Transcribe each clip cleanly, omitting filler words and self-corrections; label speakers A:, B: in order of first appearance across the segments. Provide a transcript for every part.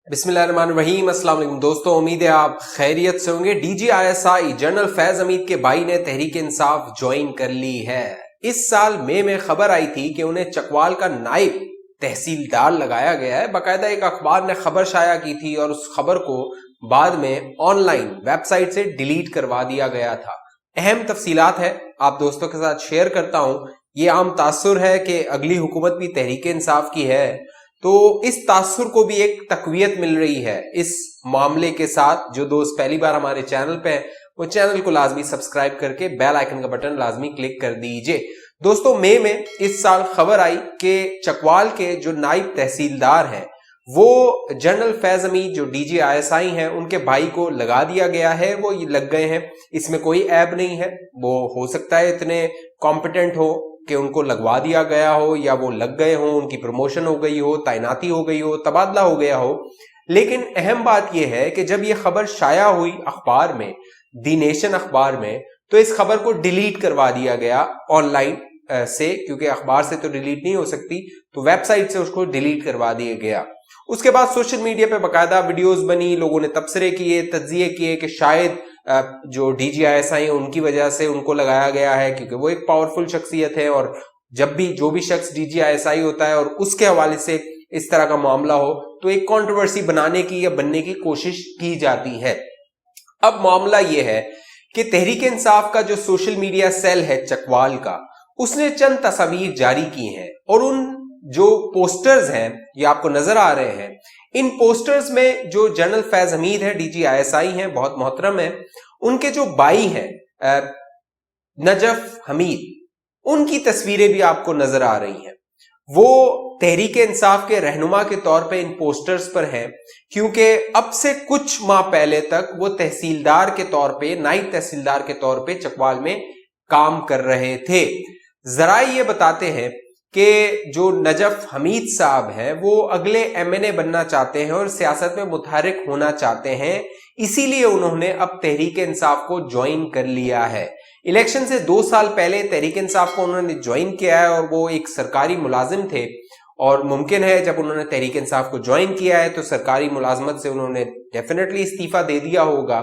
A: बिस्मिल्लाहिर्रहमानिर्रहीम। अस्सलाम वालेकुम दोस्तों, उम्मीद है आप खैरियत से होंगे। DGISI जनरल फैज हमीद के भाई ने तहरीक इंसाफ ज्वाइन कर ली है। इस साल मई में खबर आई थी कि उन्हें चकवाल का नायब तहसीलदार लगाया गया है। बाकायदा एक अखबार ने खबर शाया की थी और उस खबर को बाद में ऑनलाइन वेबसाइट से डिलीट करवा दिया गया था। अहम तफसीलात है, आप दोस्तों के साथ शेयर करता हूं। ये आम तासुर है कि अगली हुकूमत भी तहरीक इंसाफ की है, तो इस तासुर को भी एक तकवीयत मिल रही है इस मामले के साथ। जो दोस्त पहली बार हमारे चैनल पे हैं वो चैनल को लाजमी सब्सक्राइब करके बेल आइकन का बटन लाजमी क्लिक कर दीजिए। दोस्तों, मई में इस साल खबर आई कि चकवाल के जो नायब तहसीलदार हैं वो जनरल फैज हमीद जो DGISI हैं उनके भाई को लगा दिया गया है। वो लग गए हैं, इसमें कोई ऐब नहीं है। वो हो सकता है इतने कॉम्पिटेंट हो कि उनको लगवा दिया गया हो, या वो लग गए हो, उनकी प्रमोशन हो गई हो, तैनाती हो गई हो, तबादला हो गया हो। लेकिन अहम बात यह है कि जब ये खबर शाया हुई अखबार में, दी नेशन अखबार में, तो इस खबर को डिलीट करवा दिया गया ऑनलाइन से, क्योंकि अखबार से तो डिलीट नहीं हो सकती, तो वेबसाइट से उसको डिलीट करवा दिया गया। उसके बाद सोशल मीडिया पे बाकायदा वीडियोस बनी, लोगों ने तबसरे किए, तज्जिए किए कि शायद जो DGISI है उनकी वजह से उनको लगाया गया है, क्योंकि वो एक पावरफुल शख्सियत है और जब भी जो भी शख्स DGISI होता है और उसके हवाले से इस तरह का मामला हो तो एक कंट्रोवर्सी बनाने की या बनने की कोशिश की जाती है। अब मामला ये है कि तहरीक इंसाफ का जो सोशल मीडिया सेल है चकवाल का, उसने चंद तस्वीर जारी की हैं और उन जो पोस्टर्स हैं ये आपको नजर आ रहे हैं। इन पोस्टर्स में जो जनरल फैज हमीद है, DGISI हैं, बहुत मोहतरम है, उनके जो भाई हैं नजफ हमीद, उनकी तस्वीरें भी आपको नजर आ रही हैं। वो तहरीक इंसाफ के रहनुमा के तौर पे इन पोस्टर्स पर हैं, क्योंकि अब से कुछ माह पहले तक वो तहसीलदार के तौर पे, नायब तहसीलदार के तौर पे चकवाल में काम कर रहे थे। जरा ये बताते हैं कि जो नजफ हमीद साहब हैं वो अगले MNA बनना चाहते हैं और सियासत में मुतहरिक होना चाहते हैं, इसीलिए उन्होंने अब तहरीक इंसाफ को ज्वाइन कर लिया है। इलेक्शन से 2 साल पहले तहरीक इंसाफ को उन्होंने ज्वाइन किया है और वो एक सरकारी मुलाजिम थे, और मुमकिन है जब उन्होंने तहरीक इंसाफ को ज्वाइन किया है तो सरकारी मुलाजमत से उन्होंने डेफिनेटली इस्तीफा दे दिया होगा।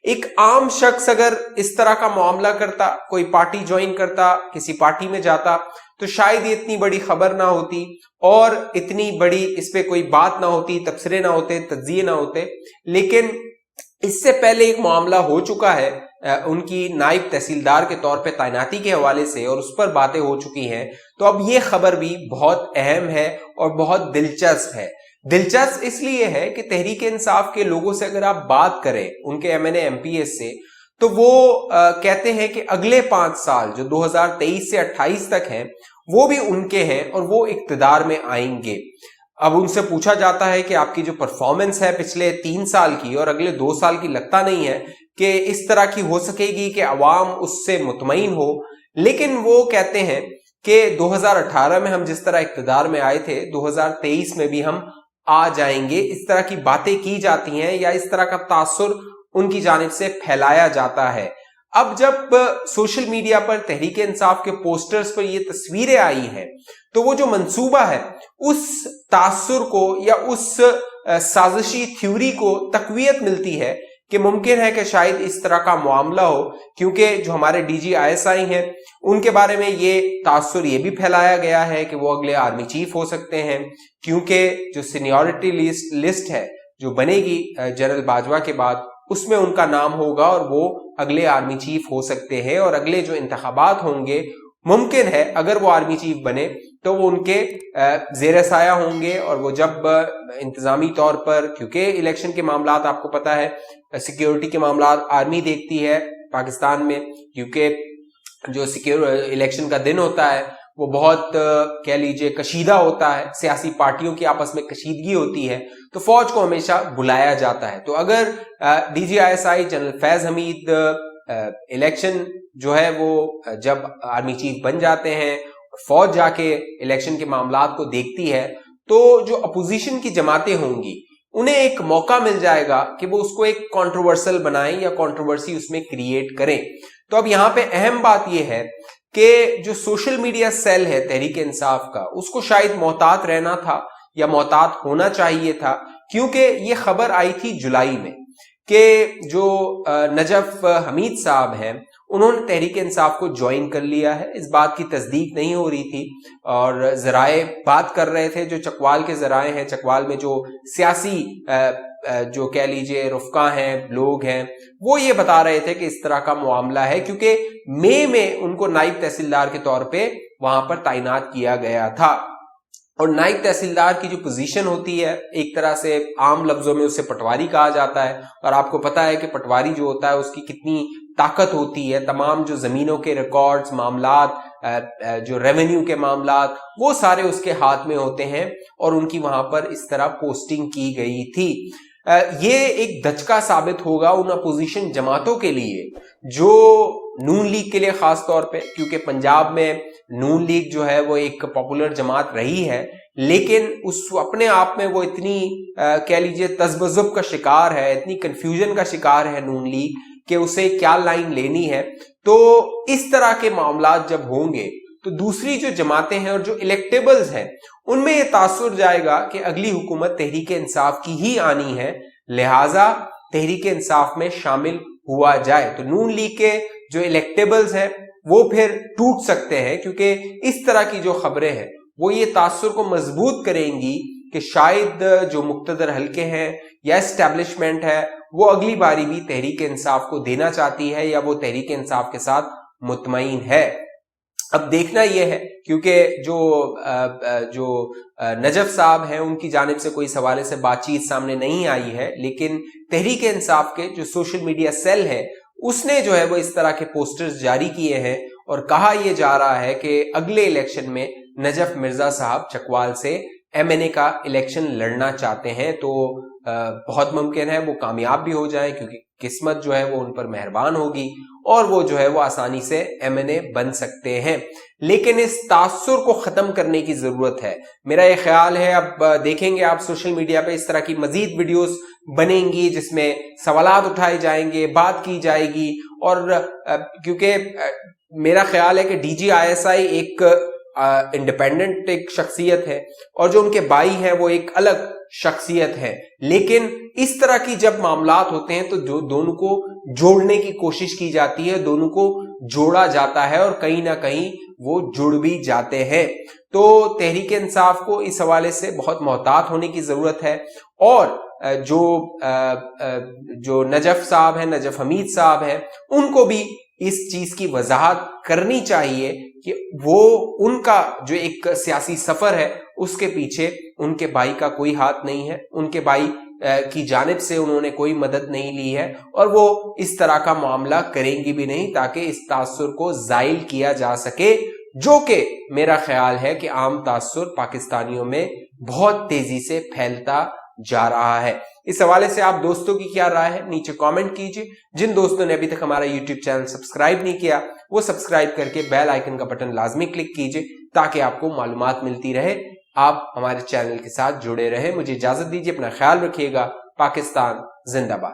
A: एक आम शख्स अगर इस तरह का मामला करता, कोई पार्टी ज्वाइन करता, किसी पार्टी में जाता, तो शायद ये इतनी बड़ी खबर ना होती और इतनी बड़ी इस पे कोई बात ना होती, तबसरे ना होते, तज्जिए ना होते। लेकिन इससे पहले एक मामला हो चुका है उनकी नायब तहसीलदार के तौर पे तैनाती के हवाले से, और उस पर बातें हो चुकी हैं। तो अब ये खबर भी बहुत अहम है और बहुत दिलचस्प है। दिलचस्प इसलिए है कि तहरीक इंसाफ के लोगों से अगर आप बात करें, उनके MNA MPs से, तो वो कहते हैं कि अगले 5 साल जो 2023 से 28 तक हैं वो भी उनके हैं और वो इक्तदार में आएंगे। अब उनसे पूछा जाता है कि आपकी जो परफॉर्मेंस है पिछले 3 साल की और अगले 2 साल की, लगता नहीं है कि इस तरह की हो सकेगी कि अवाम उससे मुतमईन हो। लेकिन वो कहते हैं कि 2018 में हम जिस तरह इक्तदार में आए थे, 2023 में भी हम आ जाएंगे। इस तरह की बातें की जाती हैं या इस तरह का तासुर उनकी जानिब से फैलाया जाता है। अब जब सोशल मीडिया पर तहरीक इंसाफ के पोस्टर्स पर ये तस्वीरें आई हैं, तो वो जो मंसूबा है उस तासुर को या उस साजिशी थ्योरी को तकवीयत मिलती है कि मुमकिन है कि शायद इस तरह का मामला हो, क्योंकि जो हमारे DGISI हैं उनके बारे में ये तासुर ये भी फैलाया गया है कि वो अगले आर्मी चीफ हो सकते हैं, क्योंकि जो सीनियरिटी लिस्ट है जो बनेगी जनरल बाजवा के बाद, उसमें उनका नाम होगा और वो अगले आर्मी चीफ हो सकते हैं। और अगले जो इंतखाबात होंगे, मुमकिन है अगर वो आर्मी चीफ बने तो वो उनके ज़ेर साया होंगे, और वो जब इंतजामी तौर पर, क्योंकि इलेक्शन के मामला आपको पता है, सिक्योरिटी के मामला आर्मी देखती है पाकिस्तान में, क्योंकि जो इलेक्शन का दिन होता है वो बहुत कह लीजिए कशीदा होता है, सियासी पार्टियों की आपस में कशीदगी होती है, तो फौज को हमेशा बुलाया जाता है। तो अगर DGISI general Faiz Hamid election जो है वो जब आर्मी चीफ बन जाते हैं, फौज जाके इलेक्शन के मामलात को देखती है, तो जो अपोजिशन की जमातें होंगी उन्हें एक मौका मिल जाएगा कि वो उसको एक कंट्रोवर्शियल बनाएं या कंट्रोवर्सी उसमें क्रिएट करें। तो अब यहाँ पे अहम बात यह है कि जो सोशल मीडिया सेल है तहरीक इंसाफ का, उसको शायद मोहतात रहना था या मोहतात होना चाहिए था, क्योंकि ये खबर आई थी जुलाई में कि जो नजफ हमीद साहब हैं उन्होंने तहरीक इंसाफ को ज्वाइन कर लिया है। इस बात की तस्दीक नहीं हो रही थी और ज़राए बात कर रहे थे, जो चकवाल के ज़राए हैं, चकवाल में जो सियासी जो कह लीजिए रुफ़का हैं, लोग हैं, वो ये बता रहे थे कि इस तरह का मामला है, क्योंकि मई में उनको नायब तहसीलदार के तौर पे वहां पर तैनात किया गया था। और नायब तहसीलदार की जो पोजीशन होती है, एक तरह से आम लफ्जों में उसे पटवारी कहा जाता है, और आपको पता है कि पटवारी जो होता है उसकी कितनी ताकत होती है। तमाम जो जमीनों के रिकॉर्ड्स, मामलात, जो रेवेन्यू के मामलात, वो सारे उसके हाथ में होते हैं और उनकी वहां पर इस तरह पोस्टिंग की गई थी। ये एक धचका साबित होगा उन अपोजिशन जमातों के लिए, जो नून लीग के लिए खास तौर पे, क्योंकि पंजाब में नून लीग जो है वो एक पॉपुलर जमात रही है, लेकिन उस अपने आप में वो इतनी कह लीजिए तज़ब्ज़ुब का शिकार है, इतनी कंफ्यूजन का शिकार है नून लीग, कि उसे क्या लाइन लेनी है। तो इस तरह के मामलात जब होंगे तो दूसरी जो जमातें हैं और जो इलेक्टेबल्स हैं उनमें यह तासुर जाएगा कि अगली हुकूमत तहरीक इंसाफ की ही आनी है, लिहाजा तहरीक इंसाफ में शामिल हुआ जाए। तो नून लीग के जो इलेक्टेबल्स हैं वो फिर टूट सकते हैं, क्योंकि इस तरह की जो खबरें हैं वो ये तासुर को मजबूत करेंगी कि शायद जो मुक्तदर हल्के हैं या एस्टैब्लिशमेंट है वो अगली बारी भी तहरीक इंसाफ को देना चाहती है, या वो तहरीक इंसाफ के साथ मुतमईन है। अब देखना यह है, क्योंकि जो नजफ साहब हैं उनकी जानिब से कोई सवाले से बातचीत सामने नहीं आई है, लेकिन तहरीक इंसाफ के जो सोशल मीडिया सेल है उसने जो है वो इस तरह के पोस्टर्स जारी किए हैं और कहा यह जा रहा है कि अगले इलेक्शन में नजफ मिर्जा साहब चकवाल से MNA का इलेक्शन लड़ना चाहते हैं। तो बहुत मुमकिन है वो कामयाब भी हो जाए, क्योंकि किस्मत जो है वो उन पर मेहरबान होगी और वो जो है वो आसानी से MNA बन सकते हैं। लेकिन इस तासुर को खत्म करने की जरूरत है, मेरा ये ख्याल है। अब देखेंगे आप सोशल मीडिया पे इस तरह की मजीद वीडियोस बनेंगी जिसमें सवालात उठाए जाएंगे, बात की जाएगी, और क्योंकि मेरा ख्याल है कि DGISI एक इंडिपेंडेंट एक शख्सियत है और जो उनके भाई हैं वो एक अलग शख्सियत है, लेकिन इस तरह की जब मामलात होते हैं तो जो दोनों को जोड़ने की कोशिश की जाती है, दोनों को जोड़ा जाता है और कहीं ना कहीं वो जुड़ भी जाते हैं। तो तहरीक इंसाफ को इस हवाले से बहुत मोहतात होने की जरूरत है, और जो नजफ साहब हैं, नजफ हमीद साहब हैं, उनको भी इस चीज की वजाहत करनी चाहिए कि वो उनका जो एक सियासी सफर है उसके पीछे उनके भाई का कोई हाथ नहीं है, उनके भाई की जानिब से उन्होंने कोई मदद नहीं ली है और वो इस तरह का मामला करेंगी भी नहीं, ताकि इस तासुर को जाइल किया जा सके, जो कि मेरा ख्याल है कि आम तासुर पाकिस्तानियों में बहुत तेजी से फैलता जा रहा है। इस हवाले से आप दोस्तों की क्या राय है नीचे कमेंट कीजिए। जिन दोस्तों ने अभी तक हमारा यूट्यूब चैनल सब्सक्राइब नहीं किया वो सब्सक्राइब करके बेल आइकन का बटन लाजमी क्लिक कीजिए, ताकि आपको मालूमात मिलती रहे, आप हमारे चैनल के साथ जुड़े रहे। मुझे इजाजत दीजिए, अपना ख्याल रखिएगा। पाकिस्तान जिंदाबाद।